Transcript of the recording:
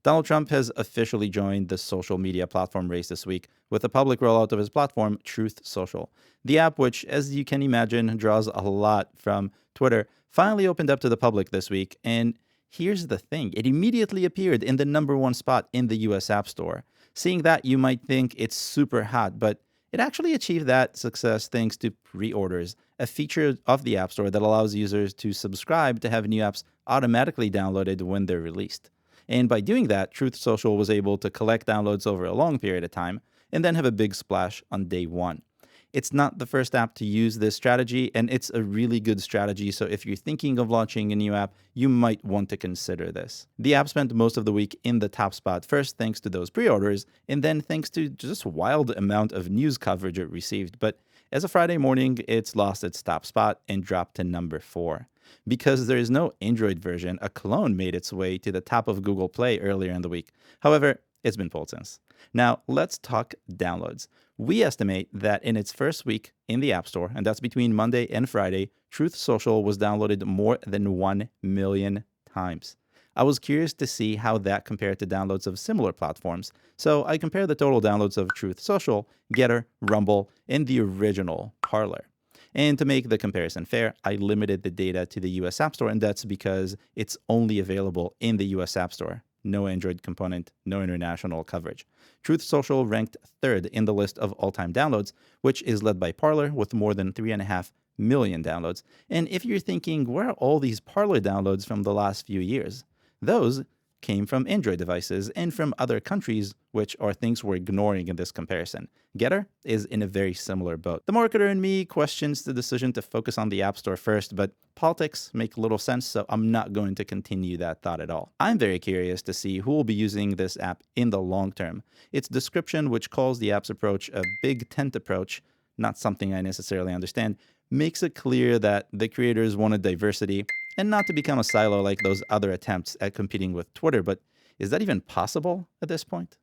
Donald Trump has officially joined the social media platform race this week with a public rollout of his platform, Truth Social. The app, which, as you can imagine, draws a lot from Twitter, finally opened up to the public this week. And here's the thing, it immediately appeared in the #1 spot in the US App Store. Seeing that, you might think it's super hot, but it actually achieved that success thanks to pre-orders, a feature of the App Store that allows users to subscribe to have new apps automatically downloaded when they're released. And by doing that, Truth Social was able to collect downloads over a long period of time and then have a big splash on day one. It's not the first app to use this strategy, and it's a really good strategy. So if you're thinking of launching a new app, you might want to consider this. The app spent most of the week in the top spot, first thanks to those pre-orders, and then thanks to just wild amount of news coverage it received. But as of Friday morning, it's lost its top spot and dropped to #4. Because there is no Android version, a clone made its way to the top of Google Play earlier in the week. However, it's been pulled since. Now, let's talk downloads. We estimate that in its first week in the App Store, and that's between Monday and Friday, Truth Social was downloaded more than 1 million times. I was curious to see how that compared to downloads of similar platforms, so I compared the total downloads of Truth Social, GETTR, Rumble, and the original Parler. And to make the comparison fair, I limited the data to the US App Store, and that's because it's only available in the US App Store. No Android component, no international coverage. Truth Social ranked third in the list of all-time downloads, which is led by Parler with more than 3.5 million downloads. And if you're thinking, where are all these Parler downloads from the last few years? Those came from Android devices and from other countries, which are things we're ignoring in this comparison. GETTR is in a very similar boat. The marketer in me questions the decision to focus on the App Store first, but politics make little sense, so I'm not going to continue that thought at all. I'm very curious to see who will be using this app in the long term. Its description, which calls the app's approach a big tent approach, not something I necessarily understand, makes it clear that the creators wanted diversity and not to become a silo like those other attempts at competing with Twitter. But is that even possible at this point?